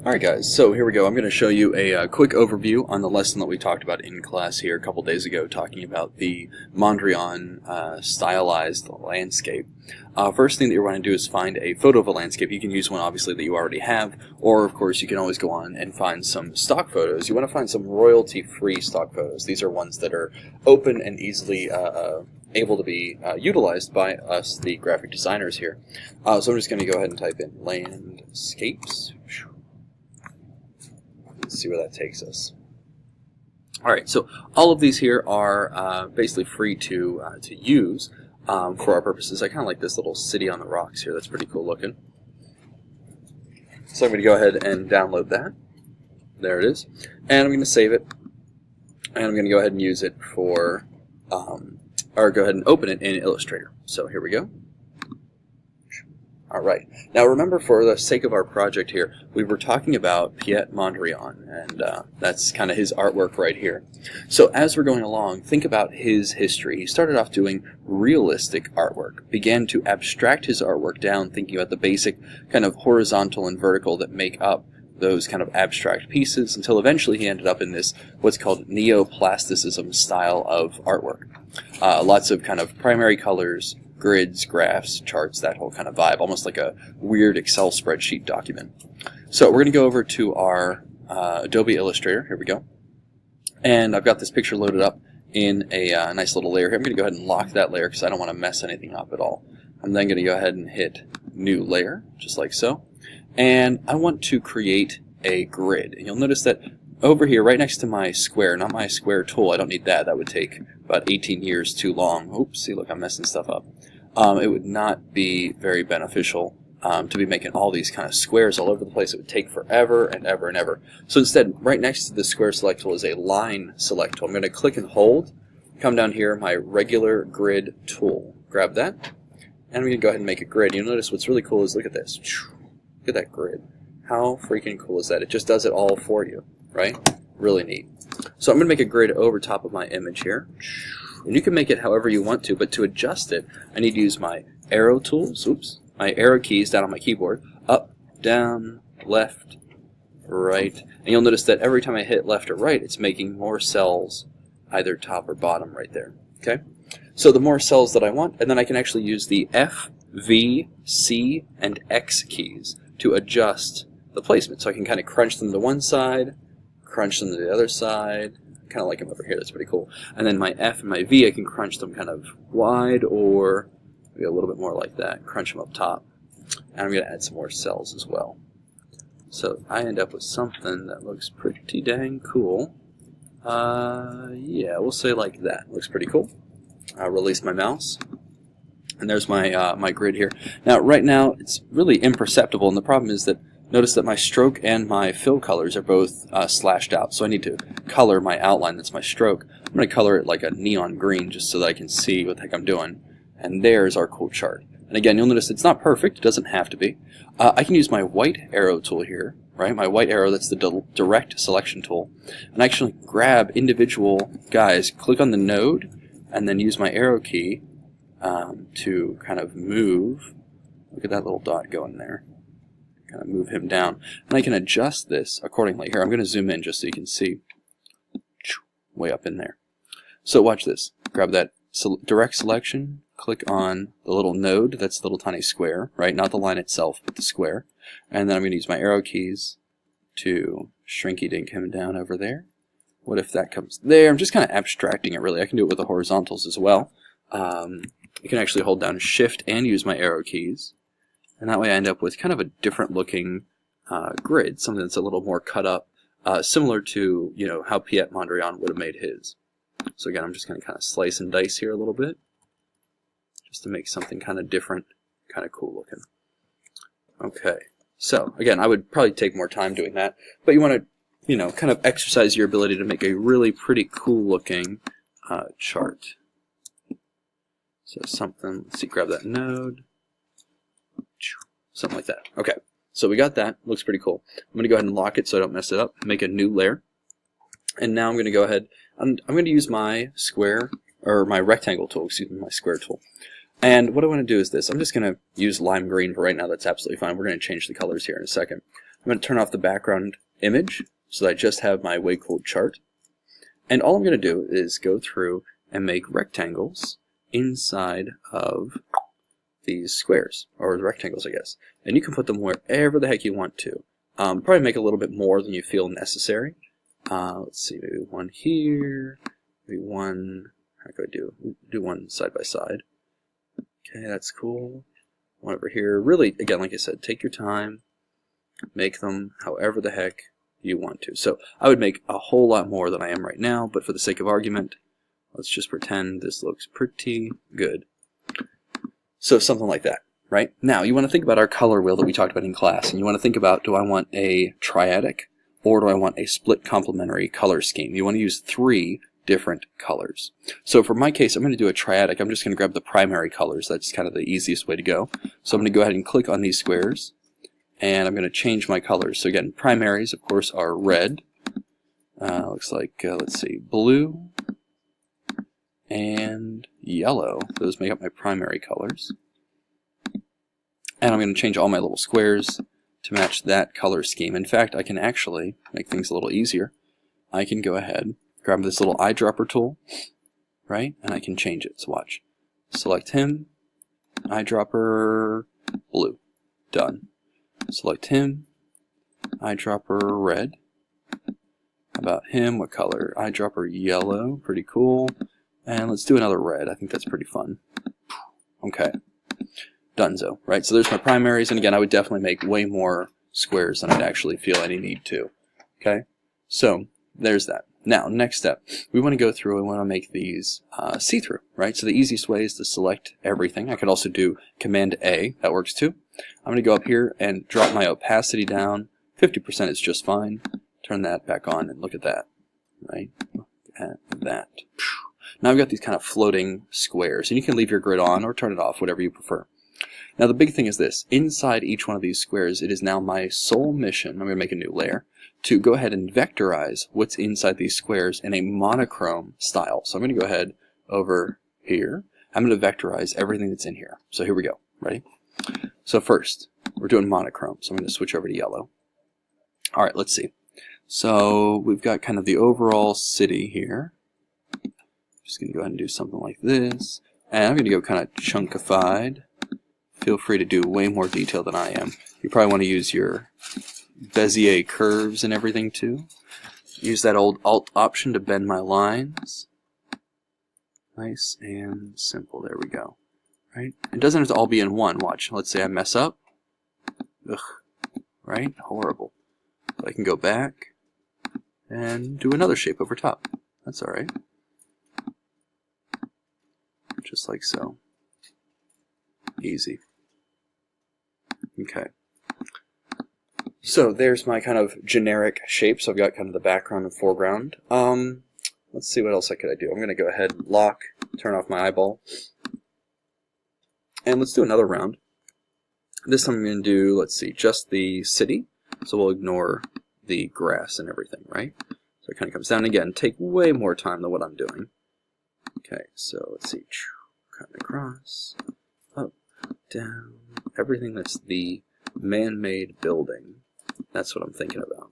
Alright guys, so here we go. I'm going to show you a quick overview on the lesson that we talked about in class here a couple days ago, talking about the Mondrian stylized landscape. First thing that you want to do is find a photo of a landscape. You can use one obviously that you already have, or of course you can always go on and find some stock photos. You want to find some royalty-free stock photos. These are ones that are open and easily able to be utilized by us, the graphic designers here. So I'm just going to go ahead and type in landscapes. Let's see where that takes us. Alright, so all of these here are basically free to use for our purposes. I kind of like this little city on the rocks here. That's pretty cool looking. So I'm going to go ahead and download that. There it is. And I'm going to save it. And I'm going to go ahead and use it for, or go ahead and open it in Illustrator. So here we go. Alright, now remember, for the sake of our project here, we were talking about Piet Mondrian, and that's kind of his artwork right here. So as we're going along, think about his history. He started off doing realistic artwork, began to abstract his artwork down, thinking about the basic kind of horizontal and vertical that make up those kind of abstract pieces, until eventually he ended up in this, what's called neoplasticism style of artwork. Lots of kind of primary colors, grids, graphs, charts, that whole kind of vibe, almost like a weird Excel spreadsheet document. So we're going to go over to our Adobe Illustrator. Here we go. And I've got this picture loaded up in a nice little layer here. I'm going to go ahead and lock that layer because I don't want to mess anything up at all. I'm then going to go ahead and hit New Layer, just like so. And I want to create a grid. And you'll notice that over here, right next to my square, not my square tool, I don't need that. That would take about 18 years too long. Oops, see, look, I'm messing stuff up. It would not be very beneficial to be making all these kind of squares all over the place. It would take forever and ever and ever. So instead, right next to the square select tool is a line select tool. I'm going to click and hold, come down here, my regular grid tool. Grab that, and I'm going to go ahead and make a grid. You'll notice what's really cool is, look at this. Look at that grid. How freaking cool is that? It just does it all for you, right? Really neat. So I'm going to make a grid over top of my image here. And you can make it however you want to, but to adjust it, I need to use my arrow tools, my arrow keys down on my keyboard, up, down, left, right. And you'll notice that every time I hit left or right, it's making more cells, either top or bottom right there. Okay? So the more cells that I want, and then I can actually use the F, V, C, and X keys to adjust the placement. So I can kind of crunch them to one side, crunch them to the other side. Kind of like them over here. That's pretty cool. And then my F and my V, I can crunch them kind of wide, or maybe a little bit more like that. Crunch them up top. And I'm going to add some more cells as well. So I end up with something that looks pretty dang cool. Yeah, we'll say like that. Looks pretty cool. I'll release my mouse. And there's my my grid here. Now, right now, it's really imperceptible, and the problem is that notice that my stroke and my fill colors are both slashed out, so I need to color my outline. That's my stroke. I'm going to color it like a neon green just so that I can see what the heck I'm doing. And there's our cool chart. And again, you'll notice it's not perfect. It doesn't have to be. I can use my white arrow tool here, right? My white arrow, that's the direct selection tool. And actually grab individual guys, click on the node, and then use my arrow key to kind of move. Look at that little dot going there. Kind of move him down. And I can adjust this accordingly. Here, I'm going to zoom in just so you can see way up in there. So watch this. Grab that direct selection, click on the little node, that's the little tiny square, right? Not the line itself, but the square. And then I'm going to use my arrow keys to shrinky dink him down over there. What if that comes there? I'm just kind of abstracting it, really. I can do it with the horizontals as well. You can actually hold down Shift and use my arrow keys. And that way I end up with kind of a different looking grid, something that's a little more cut up, similar to, you know, how Piet Mondrian would have made his. So again, I'm just going to kind of slice and dice here a little bit, just to make something kind of different, kind of cool looking. Okay, so again, I would probably take more time doing that, but you want to, you know, kind of exercise your ability to make a really pretty cool looking chart. So something, let's see, grab that node. Something like that. Okay, so we got that. Looks pretty cool. I'm going to go ahead and lock it so I don't mess it up. Make a new layer. And now I'm going to go ahead, I'm going to use my square, or my rectangle tool, excuse me, my square tool. And what I want to do is this. I'm just going to use lime green for right now. That's absolutely fine. We're going to change the colors here in a second. I'm going to turn off the background image so that I just have my way cool chart. And all I'm going to do is go through and make rectangles inside of these squares, or rectangles, I guess. And you can put them wherever the heck you want to. Probably make a little bit more than you feel necessary. Let's see, maybe one here, maybe one, how could I do one side by side. Okay, that's cool. One over here. Really, again, like I said, take your time, make them however the heck you want to. So I would make a whole lot more than I am right now, but for the sake of argument, let's just pretend this looks pretty good. So something like that, right? Now, you want to think about our color wheel that we talked about in class, and you want to think about, do I want a triadic, or do I want a split complementary color scheme? You want to use 3 different colors. So for my case, I'm going to do a triadic. I'm just going to grab the primary colors. That's kind of the easiest way to go. So I'm going to go ahead and click on these squares, and I'm going to change my colors. So again, primaries, of course, are red. Looks like, let's see, blue and yellow. Those make up my primary colors. And I'm going to change all my little squares to match that color scheme. In fact, I can actually make things a little easier. I can go ahead, grab this little eyedropper tool, right? And I can change it. So watch. Select him, eyedropper blue. Done. Select him, eyedropper red. How about him? What color? Eyedropper yellow. Pretty cool. And let's do another red. I think that's pretty fun. Okay. Donezo, right? So there's my primaries, and again, I would definitely make way more squares than I'd actually feel any need to. Okay? So there's that. Now, next step, we want to go through and want to make these see-through, right? So the easiest way is to select everything. I could also do Command A. That works too. I'm going to go up here and drop my opacity down. 50% is just fine. Turn that back on, and look at that, right? Look at that. Now I've got these kind of floating squares, and you can leave your grid on or turn it off, whatever you prefer. Now the big thing is this. Inside each one of these squares, it is now my sole mission, I'm going to make a new layer, to go ahead and vectorize what's inside these squares in a monochrome style. So I'm going to go ahead over here. I'm going to vectorize everything that's in here. So here we go. Ready? So first, we're doing monochrome, so I'm going to switch over to yellow. Alright, let's see. So we've got kind of the overall city here. Just going to go ahead and do something like this. And I'm going to go kind of chunkified. Feel free to do way more detail than I am. You probably want to use your Bezier curves and everything too. Use that old Alt option to bend my lines. Nice and simple. There we go. Right? It doesn't have to all be in one. Watch. Let's say I mess up. Ugh. Right? Horrible. So I can go back and do another shape over top. That's alright. Just like so. Easy. Okay. So there's my kind of generic shape. So I've got kind of the background and foreground. Let's see what else I do. I'm going to go ahead and lock, turn off my eyeball. And let's do another round. This time I'm going to do, let's see, just the city. So we'll ignore the grass and everything, right? So it kind of comes down again. Take way more time than what I'm doing. Okay, so let's see. Cut across, up, down, everything that's the man-made building. That's what I'm thinking about.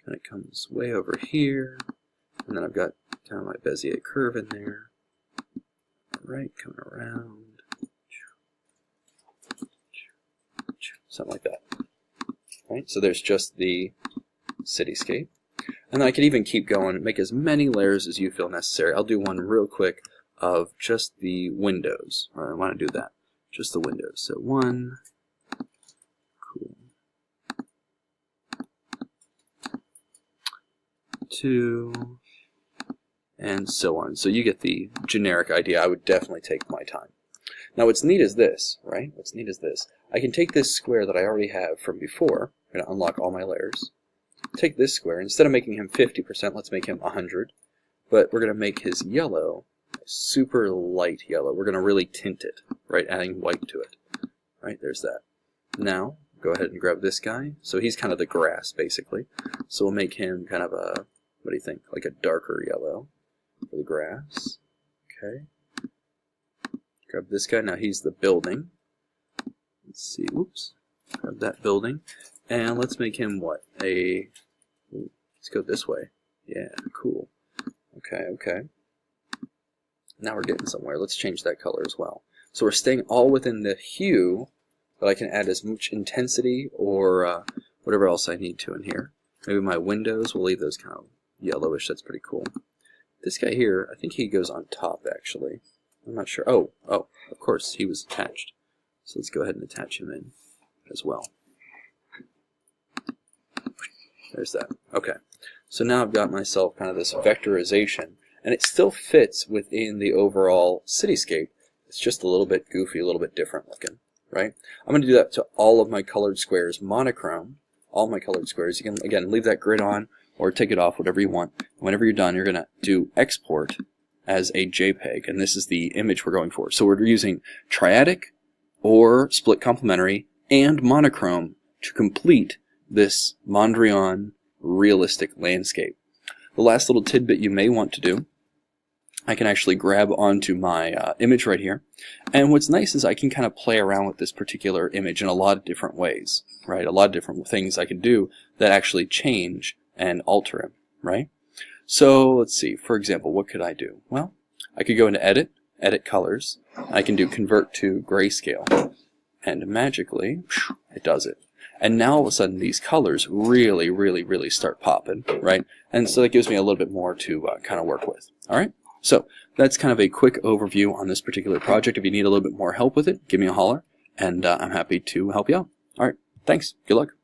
And it comes way over here, and then I've got kind of my Bezier curve in there. Alright, coming around. Something like that. Right, so there's just the cityscape. And then I can even keep going and make as many layers as you feel necessary. I'll do one real quick of just the windows. I want to do that. Just the windows. So one. Cool. 2. And so on. So you get the generic idea. I would definitely take my time. Now what's neat is this, right? What's neat is this. I can take this square that I already have from before. I'm going to unlock all my layers. Take this square, instead of making him 50%, let's make him 100. But we're going to make his yellow super light yellow. We're going to really tint it, right, adding white to it. Right, there's that. Now, go ahead and grab this guy. So he's kind of the grass, basically. So we'll make him kind of a, what do you think, like a darker yellow for the grass. Okay. Grab this guy. Now he's the building. Let's see, whoops, grab that building, and let's make him what? Let's go this way. Yeah, cool. Okay, okay. Now we're getting somewhere. Let's change that color as well. So we're staying all within the hue, but I can add as much intensity or whatever else I need to in here. Maybe my windows, we'll leave those kind of yellowish. That's pretty cool. This guy here, I think he goes on top, actually. I'm not sure. Oh, of course, he was attached. So let's go ahead and attach him in as well. There's that. Okay. So now I've got myself kind of this vectorization, and it still fits within the overall cityscape. It's just a little bit goofy, a little bit different looking, right? I'm going to do that to all of my colored squares, monochrome, all my colored squares. You can, again, leave that grid on or take it off, whatever you want. Whenever you're done, you're going to do export as a JPEG, and this is the image we're going for. So we're using triadic or split complementary and monochrome to complete this Mondrian realistic landscape. The last little tidbit you may want to do, I can actually grab onto my image right here, and what's nice is I can kind of play around with this particular image in a lot of different ways, right? A lot of different things I can do that actually change and alter him, right? So let's see, for example, what could I do? Well, I could go into edit colors, I can do convert to grayscale, and magically it does it. And now all of a sudden these colors really, really, really start popping, right? And so that gives me a little bit more to kind of work with. All right? So that's kind of a quick overview on this particular project. If you need a little bit more help with it, give me a holler, and I'm happy to help you out. All right, thanks. Good luck.